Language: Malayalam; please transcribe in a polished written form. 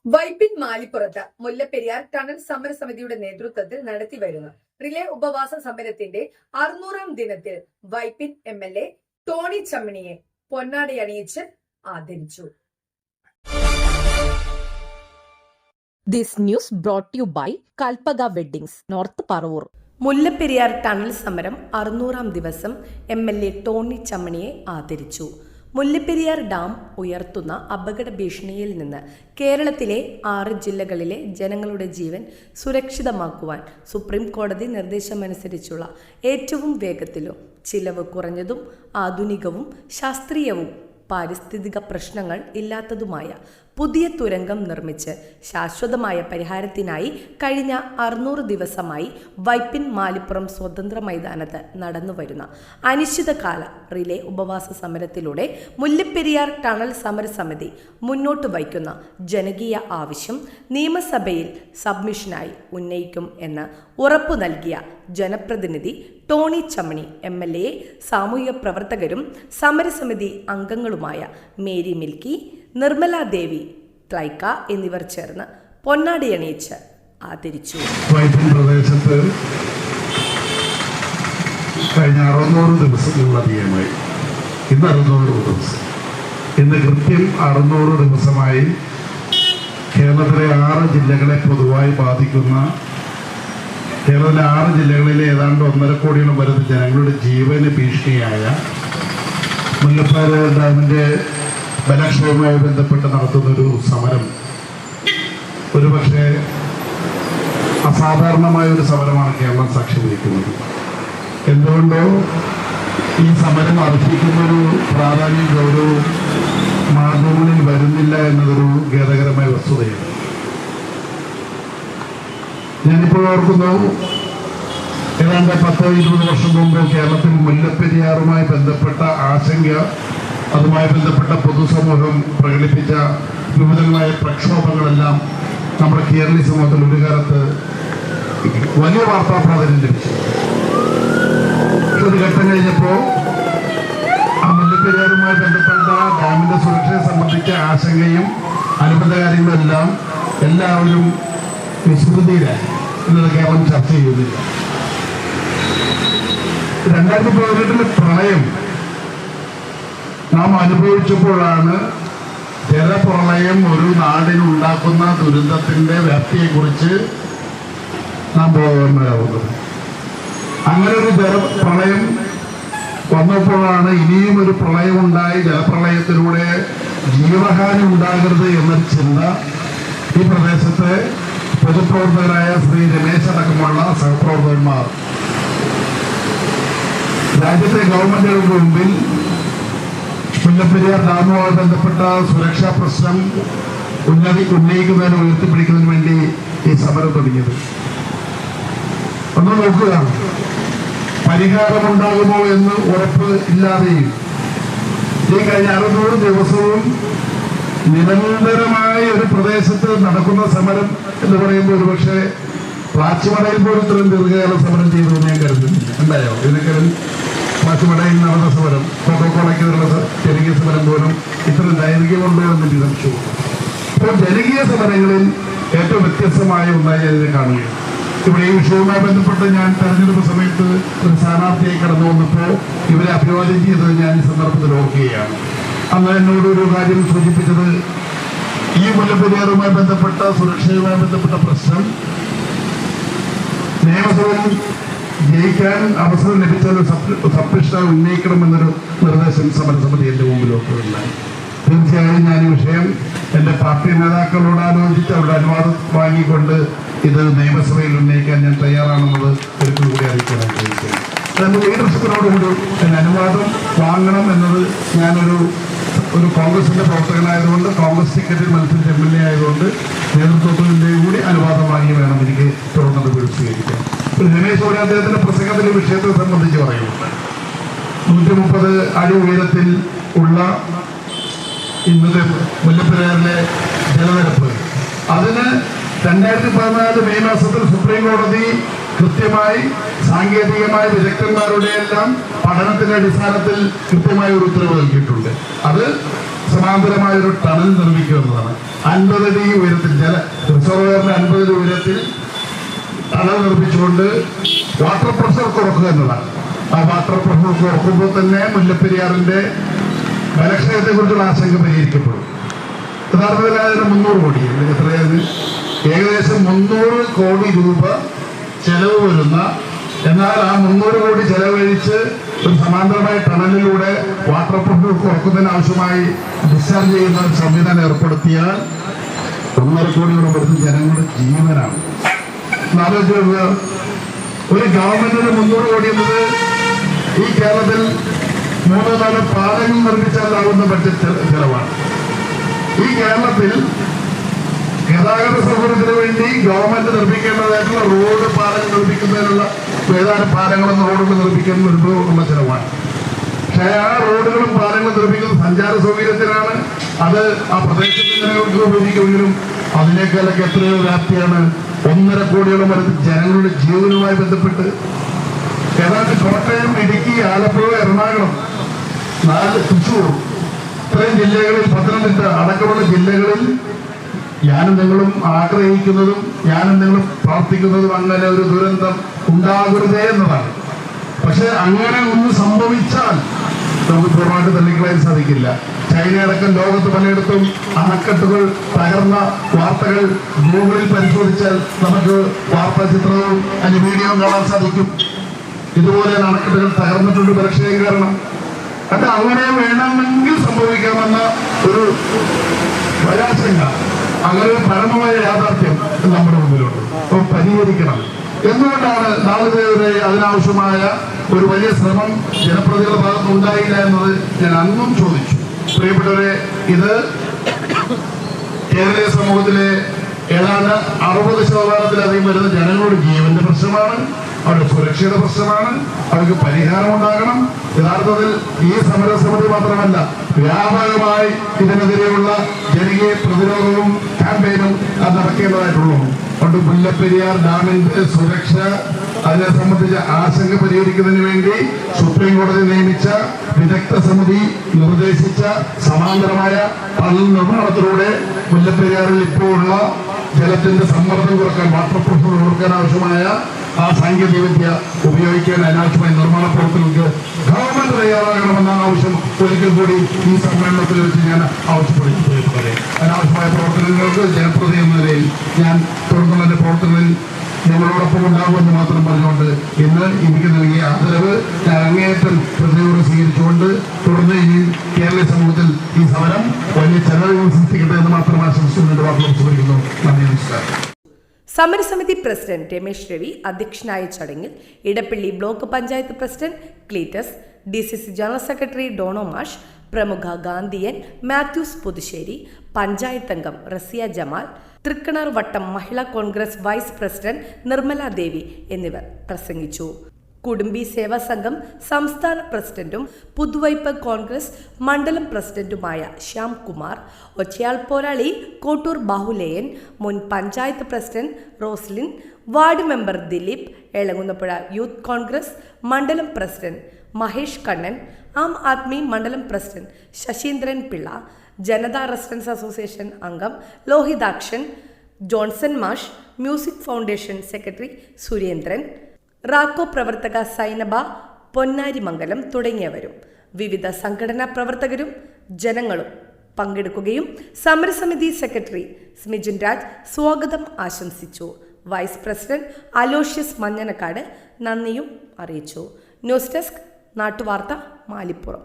വൈപ്പിൻ മാലിപ്പുറത്ത് മുല്ലപ്പെരിയാർ ടണൽ സമരസമിതിയുടെ നേതൃത്വത്തിൽ നടത്തിവരുന്ന റിലേ ഉപവാസ സമരത്തിന്റെ 600ാം ദിനത്തിൽ വൈപ്പിൻ MLA ടോണി ചമ്മിണിയെ പൊന്നാടയണിയിച്ച് ആദരിച്ചു. This news brought to you by Kalpaga Weddings, North Paravoor. Mullaperiyar tunnel സമരം 600ാം ദിവസം MLA ടോണി ചമ്മിണിയെ ആദരിച്ചു. മുല്ലപ്പെരിയാർ ഡാം ഉയർത്തുന്ന അപകട ഭീഷണിയിൽ നിന്ന് കേരളത്തിലെ 6 ജില്ലകളിലെ ജനങ്ങളുടെ ജീവൻ സുരക്ഷിതമാക്കുവാൻ സുപ്രീം കോടതി നിർദ്ദേശമനുസരിച്ചുള്ള ഏറ്റവും വേഗത്തിലും ചിലവ് കുറഞ്ഞതും ആധുനികവും ശാസ്ത്രീയവും പാരിസ്ഥിതിക പ്രശ്നങ്ങൾ ഇല്ലാത്തതുമായ പുതിയ തുരങ്കം നിർമ്മിച്ച് ശാശ്വതമായ പരിഹാരത്തിനായി കഴിഞ്ഞ 600 ദിവസമായി വൈപ്പിൻ മാലിപ്പുറം സ്വതന്ത്ര മൈതാനത്ത് നടന്നുവരുന്ന അനിശ്ചിതകാല റിലേ ഉപവാസ സമരത്തിലൂടെ മുല്ലപ്പെരിയാർ ടണൽ സമരസമിതി മുന്നോട്ട് വയ്ക്കുന്ന ജനകീയ ആവശ്യം നിയമസഭയിൽ സബ്മിഷനായി ഉന്നയിക്കും എന്ന് ഉറപ്പു നൽകിയ ജനപ്രതിനിധി ടോണി ചമ്മിണി MLA സാമൂഹിക പ്രവർത്തകരും സമരസമിതി അംഗങ്ങളുമായ മേരി മിൽക്കി, നിർമ്മല ദേവി, ക്ലൈക്ക എന്നിവർ ചേർന്ന് പൊന്നാടിയണിയിച്ച് ആദരിച്ചു. വൈപ്പിൻ പ്രദേശത്ത് കഴിഞ്ഞ 600 ദിവസങ്ങളിലധികമായി ഇന്ന് 600 ദിവസം ഇന്ന് കൃത്യം 600 ദിവസമായി കേരളത്തിലെ 6 ജില്ലകളെ പൊതുവായി ബാധിക്കുന്ന കേരളത്തിലെ 6 ജില്ലകളിലെ ഏതാണ്ട് 1.5 കോടിയോളം വരുന്ന ജനങ്ങളുടെ ജീവന് ഭീഷണിയായ മുല്ലപ്പെരിയാർ ഡാമിൻ്റെ ബലക്ഷയവുമായി ബന്ധപ്പെട്ട് നടത്തുന്നൊരു സമരം ഒരുപക്ഷെ അസാധാരണമായ ഒരു സമരമാണ് കേരളം സാക്ഷ്യം വഹിക്കുന്നത്. എന്തുകൊണ്ടോ ഈ സമരം അർഹിക്കുന്നൊരു പ്രാധാന്യം ഗൗരവവും മാധ്യമങ്ങളിൽ വരുന്നില്ല എന്നതൊരു ഖേദകരമായ വസ്തുതയാണ്. ഞാനിപ്പോൾ ഓർക്കുന്നു, ഏതാണ്ട് 10-20 വർഷം മുമ്പ് കേരളത്തിൽ മുല്ലപ്പെരിയാറുമായി ബന്ധപ്പെട്ട ആശങ്ക, അതുമായി ബന്ധപ്പെട്ട പൊതുസമൂഹം പ്രകടിപ്പിച്ച വിവിധങ്ങളായ പ്രക്ഷോഭങ്ങളെല്ലാം നമ്മുടെ കേരളീയ സമൂഹത്തിൽ ഒരു കാലത്ത് വലിയ വാർത്താ പ്രാധാന്യം ലഭിച്ചു. ഒരു ഘട്ടം കഴിഞ്ഞപ്പോൾ ആ മുല്ലപ്പെരിയാറുമായി ബന്ധപ്പെട്ട ഡാമിന്റെ സുരക്ഷയെ സംബന്ധിച്ച ആശങ്കയും അനുബന്ധ കാര്യങ്ങളെല്ലാം എല്ലാവരും വിസ്മൃതിയിലായി എന്നത് കേരളം ചർച്ച ചെയ്യുന്നില്ല. 2018 പ്രളയം നാം അനുഭവിച്ചപ്പോഴാണ് ജലപ്രളയം ഒരു നാടിനുണ്ടാക്കുന്ന ദുരന്തത്തിന്റെ വ്യാപ്തിയെക്കുറിച്ച് നാം ബോധവാന്മാരാവുന്നത്. അങ്ങനെ ഒരു ജലപ്രളയം വന്നപ്പോഴാണ് ഇനിയും ഒരു പ്രളയമുണ്ടായി ജലപ്രളയത്തിലൂടെ ജീവഹാനി ഉണ്ടാകരുത് എന്നൊരു ചിന്ത ഈ പ്രദേശത്തെ പൊതുപ്രവർത്തകരായ ശ്രീ രമേശ് അടക്കമുള്ള സഹപ്രവർത്തകന്മാർ രാജ്യത്തെ ഗവൺമെന്റുകൾക്ക് മുമ്പിൽ മുല്ലപ്പെരിയാർ ഡാമുമായി ബന്ധപ്പെട്ട സുരക്ഷാ പ്രശ്നം ഉന്നയിക്കുന്നതിന് ഉയർത്തിപ്പിടിക്കുന്നതിന് വേണ്ടി ഈ സമരം തുടങ്ങിയത്. ഒന്ന് നോക്കുക, പരിഹാരമുണ്ടാകുമോ എന്ന് ഉറപ്പ് ഇല്ലാതെയും ഈ കഴിഞ്ഞ 600 ദിവസവും നിരന്തരമായ ഒരു പ്രദേശത്ത് നടക്കുന്ന സമരം എന്ന് പറയുമ്പോൾ ഒരുപക്ഷെ പ്ലാച്ചിമടയിൽ പോലും ഇത്രയും ദീർഘകാല സമരം ചെയ്തു ഞാൻ കരുതുന്നില്ല. ഉണ്ടായോ? ഇതിനേക്കാളും പ്ലാച്ചിമടയിൽ നടന്ന സമരം, കോട്ടോക്കോളയ്ക്കുള്ള ജനകീയ സമരം പോലും ഇത്രയും ദൈർഘ്യമുണ്ടോ എന്ന് സംശയം. ഇപ്പോൾ ജനകീയ സമരങ്ങളിൽ ഏറ്റവും വ്യത്യസ്തമായ ഒന്നായി അതിനെ കാണുകയാണ്. ഇവിടെ ഈ വിഷയവുമായി ബന്ധപ്പെട്ട് ഞാൻ തെരഞ്ഞെടുപ്പ് സമയത്ത് ഒരു സ്ഥാനാർത്ഥിയായി കടന്നു വന്നപ്പോൾ ഇവരെ അഭിവാദ്യം ചെയ്തത് ഞാൻ ഈ സന്ദർഭത്തിൽ ഓർക്കുകയാണ്. അന്ന് എന്നോട് ഒരു കാര്യം സൂചിപ്പിച്ചത്, ഈ മുല്ലപ്പെരിയാറുമായി ബന്ധപ്പെട്ട സുരക്ഷയുമായി ബന്ധപ്പെട്ട പ്രശ്നം നിയമസഭയിൽ ജയിക്കാൻ അവസരം ലഭിച്ചാൽ സബ്മിഷൻ ഉന്നയിക്കണമെന്നൊരു നിർദ്ദേശം സമരസമിതി എൻ്റെ മുമ്പിലൊക്കെ ഉണ്ടായി. തീർച്ചയായും ഞാൻ ഈ വിഷയം എൻ്റെ പാർട്ടി നേതാക്കളോട് ആലോചിച്ച് അവരുടെ അനുവാദം വാങ്ങിക്കൊണ്ട് ഇത് നിയമസഭയിൽ ഉന്നയിക്കാൻ ഞാൻ തയ്യാറാണെന്നത് ഒരിക്കൽ കൂടി അറിയിക്കാൻ ആഗ്രഹിക്കുന്നു. എൻ്റെ ലീഡർഷിപ്പിനോടുകൂടി എൻ്റെ അനുവാദം വാങ്ങണം എന്നത് ഞാനൊരു കോൺഗ്രസിന്റെ പ്രവർത്തകനായതുകൊണ്ട്, കോൺഗ്രസ് ടിക്കറ്റിൽ മത്സരിച്ച MLA ആയതുകൊണ്ട് നേതൃത്വത്തിൻ്റെ കൂടി അനുവാദം വാങ്ങി വേണം എനിക്ക് തുടർന്നത് സ്വീകരിക്കാൻ. രമേശ് ഒരു അദ്ദേഹത്തിന്റെ പ്രസംഗത്തിൽ ഈ വിഷയത്തെ സംബന്ധിച്ച് പറയുന്നുണ്ട്. 130 അടി ഉയരത്തിൽ ഉള്ള ഇന്നത്തെ മുല്ലപ്പെരിയാറിലെ ജലനിരപ്പ്, അതിന് 2014 മെയ് മാസത്തിൽ സുപ്രീം കോടതി കൃത്യമായി സാങ്കേതികമായ വിദഗ്ധന്മാരുടെ എല്ലാം പഠനത്തിന്റെ അടിസ്ഥാനത്തിൽ കൃത്യമായ ഒരു ഉത്തരവ് നൽകിയിട്ടുണ്ട്. അത് സമാന്തരമായ ഒരു ടണൽ നിർമ്മിക്കുക എന്നതാണ്. 50 അടി ഉയരത്തിൽ റിസർവയറിന്റെ 50 അടി ഉയരത്തിൽ ടണൽ നിർമ്മിച്ചുകൊണ്ട് വാട്ടർ പ്രഷർ കുറക്കുക എന്നതാണ്. ആ വാട്ടർ പ്രഷർ കുറക്കുമ്പോൾ തന്നെ മുല്ലപ്പെരിയാറിന്റെ ബലക്ഷയത്തെ കുറിച്ചുള്ള ആശങ്ക പരിഹരിക്കപ്പെടും. യഥാർത്ഥത്തിൽ അതിന് 300 കോടി, എത്രയാണ്, ഏകദേശം 300 കോടി രൂപ ചെലവ് വരുന്ന, എന്നാൽ ആ 300 കോടി ചെലവഴിച്ച് ഒരു സമാന്തരമായ ടണലിലൂടെ വാട്ടർ പ്രഷർ കുറക്കുന്നതിന് ആവശ്യമായി ഡിസ്ചാർജ് ചെയ്യുന്ന ഒരു സംവിധാനം ഏർപ്പെടുത്തിയാൽ 1.5 കോടിയോളം വരുന്ന ജനങ്ങളുടെ ജീവനാണ്. ആലോചിച്ച് ഒരു ഗവൺമെന്റിന് 300 കോടി എന്നത് ഈ കേരളത്തിൽ 3-4 പാലങ്ങൾ നിർമ്മിച്ചാലാവുന്ന ബഡ്ജറ്റ് ചെലവാണ്. ഈ കേരളത്തിൽ ഗതാഗത സൗകര്യത്തിന് വേണ്ടി ഗവൺമെന്റ് നിർമ്മിക്കേണ്ടതായിട്ടുള്ള റോഡ് പാലങ്ങൾ നിർമ്മിക്കുന്നതിനുള്ള ഏതാനും പാലങ്ങളെന്ന റോഡുകൾ നിർമ്മിക്കുന്ന ഉള്ള ചെലവാണ്. പക്ഷേ ആ റോഡുകളും പാലങ്ങളും നിർമ്മിക്കുന്ന സഞ്ചാര സൗകര്യത്തിനാണ്. അത് ആ പ്രദേശത്തെ ജനങ്ങൾക്ക് ഉപയോഗിക്കുമെങ്കിലും അതിനേക്കാളൊക്കെ എത്രയോ വ്യാപ്തിയാണ്. 1.5 കോടിയോളം വരുന്ന ജനങ്ങളുടെ ജീവനുമായി ബന്ധപ്പെട്ട് ഏതാണ്ട് കോട്ടയം, ഇടുക്കി, ആലപ്പുഴ, എറണാകുളം, 4 തൃശ്ശൂർ, ഇത്രയും ജില്ലകളിൽ, പത്തനംതിട്ട അടക്കമുള്ള ജില്ലകളിൽ ഞാനും നിങ്ങളും ആഗ്രഹിക്കുന്നതും ഞാനും നിങ്ങളും പ്രാർത്ഥിക്കുന്നതും അങ്ങനെ ഒരു ദുരന്തം ഉണ്ടാകരുതേ എന്നതാണ്. പക്ഷെ അങ്ങനെ ഒന്ന് സംഭവിച്ചാൽ നമുക്ക് പൂർണ്ണമായിട്ട് തള്ളിക്കളയാൻ സാധിക്കില്ല. ചൈനയടക്കം ലോകത്ത് പലയിടത്തും അണക്കെട്ടുകൾ തകർന്ന വാർത്തകൾ ഗൂഗിളിൽ പരിശോധിച്ചാൽ നമുക്ക് വാർത്താ ചിത്രവും അതിന് വീഡിയോയും കാണാൻ സാധിക്കും. ഇതുപോലെ അണക്കെട്ടുകൾ തകർന്നിട്ടുണ്ട് ബലക്ഷയം കാരണം. അത് അങ്ങനെ വേണമെങ്കിൽ സംഭവിക്കാമെന്ന ഒരു വരാശങ്ക, അങ്ങനെ ഒരു പരമമായ യാഥാർത്ഥ്യം നമ്മുടെ മുമ്പിലുണ്ട്. അപ്പോൾ പരിഹരിക്കണം. എന്തുകൊണ്ടാണ് നാളിതുവരെ അതിനാവശ്യമായ ഒരു വലിയ ശ്രമം ജനപ്രതിനിധികളുടെ ഭാഗത്ത് ഉണ്ടായില്ല എന്നത് ഞാൻ അന്നും ചോദിച്ചു. പ്രിയപ്പെട്ടവരെ, ഇത് കേരളീയ സമൂഹത്തിലെ ഏതാണ്ട് 60% വരുന്ന ജനങ്ങളുടെ ജീവന്റെ പ്രശ്നമാണ്, അവരുടെ സുരക്ഷയുടെ പ്രശ്നമാണ്. അവർക്ക് പരിഹാരം ഉണ്ടാകണം. യഥാർത്ഥത്തിൽ ഈ സമരസമിതി മാത്രമല്ല, വ്യാപകമായി ഇതിനെതിരെയുള്ള ജനകീയ പ്രതിരോധവും ക്യാമ്പയിനും അത് നടക്കേണ്ടതായിട്ടുള്ളൂ. അതുകൊണ്ട് മുല്ലപ്പെരിയാർ ഡാമിന്റെ സുരക്ഷ, അതിനെ സംബന്ധിച്ച ആശങ്ക പരിഹരിക്കുന്നതിന് വേണ്ടി സുപ്രീം കോടതി നിയമിച്ച വിദഗ്ധ സമിതി നിർദ്ദേശിച്ച സമാന്തരമായ ടണൽ നിർമ്മാണത്തിലൂടെ മുല്ലപ്പെരിയാറിൽ ഇപ്പോഴുള്ള ജലത്തിന്റെ സമ്മർദ്ദം കുറക്കാൻ, വാട്ടർ പ്രഷർ കുറക്കാൻ ആവശ്യമായ ആ സാങ്കേതിക വിദ്യ ഉപയോഗിക്കാൻ അനാവശ്യമായ നിർമ്മാണ പ്രവർത്തനങ്ങൾക്ക് ഗവൺമെന്റ് തയ്യാറാകണമെന്ന ആവശ്യം ഒരിക്കൽ കൂടി ഈ സമ്മേളനത്തിൽ വെച്ച് ഞാൻ ആവശ്യപ്പെടുന്നത്. അനാവശ്യമായ പ്രവർത്തനങ്ങൾക്ക് ജനപ്രതിനിധി എന്ന നിലയിൽ ഞാൻ തുടർന്നുള്ള പ്രവർത്തനങ്ങളിൽ നിങ്ങളോടൊപ്പം ഉണ്ടാകുമെന്ന് മാത്രം പറഞ്ഞുകൊണ്ട് ഇന്ന് എനിക്ക് നൽകിയ ആദരവ് ഞാൻ അങ്ങേയറ്റം ശ്രദ്ധയോടെ സ്വീകരിച്ചുകൊണ്ട് തുടർന്ന് ഇനി കേരളീയ സമൂഹത്തിൽ ഈ സമരം വലിയ ചെലവുകൾ സൃഷ്ടിക്കട്ടെ എന്ന് മാത്രം ആശംസിച്ചുകൊണ്ട് വാക്കുകൾ സ്വീകരിക്കുന്നു. നന്ദി, നമസ്കാരം. സമരസമിതി പ്രസിഡന്റ് രമേശ് രവി അധ്യക്ഷനായ ചടങ്ങിൽ Edappally block panchayat president Cleetus, DCC general secretary Dono മാഷ്, പ്രമുഖ ഗാന്ധിയൻ മാത്യൂസ് പുതുശ്ശേരി, പഞ്ചായത്ത് അംഗം റസിയ ജമാൽ, തൃക്കണർ വട്ടം മഹിളാ കോൺഗ്രസ് വൈസ് പ്രസിഡന്റ് നിർമ്മല ദേവി എന്നിവർ പ്രസംഗിച്ചു. കുടുംബി സേവാ സംഘം സംസ്ഥാന പ്രസിഡന്റും പുതുവൈപ്പ് കോൺഗ്രസ് മണ്ഡലം പ്രസിഡന്റുമായ ശ്യാം കുമാർ, ഒറ്റയാൾ പോരാളി കോട്ടൂർ ബാഹുലേയൻ, മുൻ panchayat president Roslin, ward member Dileep, Elamkunnapuzha youth Congress മണ്ഡലം പ്രസിഡന്റ് മഹേഷ് കണ്ണൻ, ആം ആദ്മി മണ്ഡലം president Saseendran Pillai, Janatha residence association അംഗം ലോഹിതാക്ഷൻ, ജോൺസൺ മാഷ്, music foundation secretary Surendran, Racco പ്രവർത്തക സൈനബ പൊന്നാരിമംഗലം തുടങ്ങിയവരും വിവിധ സംഘടനാ പ്രവർത്തകരും ജനങ്ങളും പങ്കെടുക്കുകയും സമരസമിതി സെക്രട്ടറി സ്മിജുൻ രാജ് സ്വാഗതം ആശംസിച്ചു. വൈസ് പ്രസിഡന്റ് അലോഷ്യസ് മഞ്ഞനക്കാട് നന്ദിയും അറിയിച്ചു. ന്യൂസ് ഡെസ്ക് നാട്ടുവാർത്ത, മാലിപ്പുറം.